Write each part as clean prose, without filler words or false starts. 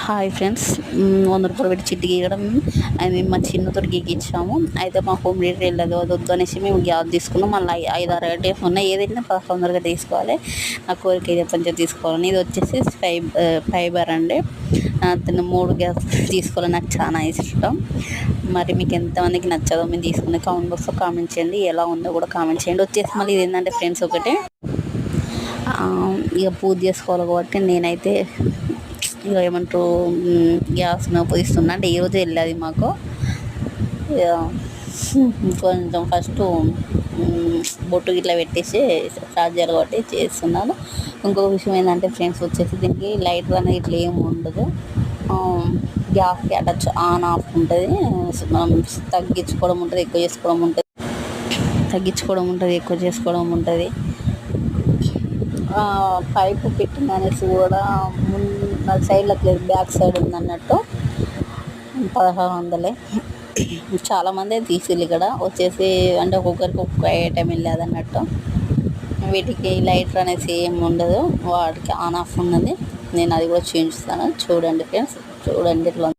Hi friends, 100 రూపాయలు పెట్టి చిట్టి గీయడం అది మేము మా చిన్నతో గీకిచ్చాము. అయితే మా హోమ్ థియేటర్ వెళ్ళదు, అది వద్దు అనేసి మేము గ్యాస్ తీసుకున్నాం. మళ్ళీ 5-6 ఐటమ్స్ ఉన్నాయి, ఏదైనా తొందరగా తీసుకోవాలి. నా కోరిక ఇది కొంచెం తీసుకోవాలని. ఇది వచ్చేసి ఫైబర్ అండి. అతను 3 గ్యాస్ తీసుకోవాలి, నాకు చాలా ఇష్టం. మరి మీకు ఎంతమందికి నచ్చదో మేము తీసుకునే కామెంట్ బాక్స్లో కామెంట్ చేయండి, ఎలా ఉందో కూడా కామెంట్ చేయండి. వచ్చేసి మళ్ళీ ఇది ఏంటంటే ఫ్రెండ్స్ ఒకటి ఇక పూజ చేసుకోవాలి కాబట్టి నేనైతే ఇక ఏమంటారు గ్యాస్ ఉపయోగిస్తున్నా. అంటే ఈరోజు వెళ్ళేది మాకు కొంచెం ఫస్ట్ బొట్టు ఇట్లా పెట్టేసి చార్జర్ కొట్టి చేస్తున్నాను. ఇంకొక విషయం ఏంటంటే ఫ్రెండ్స్ వచ్చేసి దీనికి లైటర్ అనేది ఇట్లా ఏమి ఉండదు, గ్యాస్కి అటాచ్ ఆన్ ఆఫ్ ఉంటుంది. మనం తగ్గించుకోవడం ఉంటుంది, ఎక్కువ చేసుకోవడం ఉంటుంది, ఎక్కువ చేసుకోవడం ఉంటుంది. పైపు పెట్టింది అనేసి కూడా నా సైడ్లోకి లేదు, బ్యాక్ సైడ్ ఉందన్నట్టు 1600. చాలామంది తీసిళ్ళు ఇక్కడ వచ్చేసి, అంటే ఒక్కొక్కరికి ఒక్కొక్క ఐటెం వెళ్ళేది అన్నట్టు. వీటికి లైటర్ అనేసి ఏమి ఉండదు, వాటికి ఆన్ ఆఫ్ ఉన్నది. నేను అది కూడా చూపిస్తాను, చూడండి ఫ్రెండ్స్. చూడండి ఇట్లా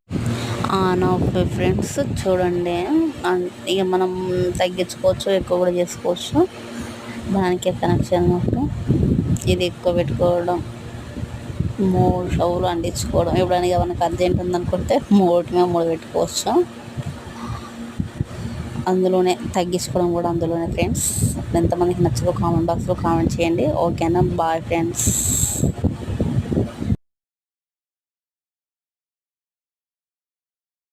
ఆన్ ఆఫ్ ఫ్రెండ్స్, చూడండి. ఇక మనం తగ్గించుకోవచ్చు, ఎక్కువ కూడా చేసుకోవచ్చు. దానికే కనెక్షన్ అన్నట్టు. ఇది ఎక్కువ పెట్టుకోవడం, 3 స్టవ్లు అంటించుకోవడం. ఎప్పుడైనా మనకు అర్జెంట్ ఉందనుకుంటే 3 పెట్టుకోవచ్చు. అందులోనే తగ్గించుకోవడం కూడా అందులోనే ఫ్రెండ్స్. ఎంతమందికి నచ్చదో కామెంట్ బాక్స్లో కామెంట్ చేయండి. ఓకేనా, బాయ్ ఫ్రెండ్స్.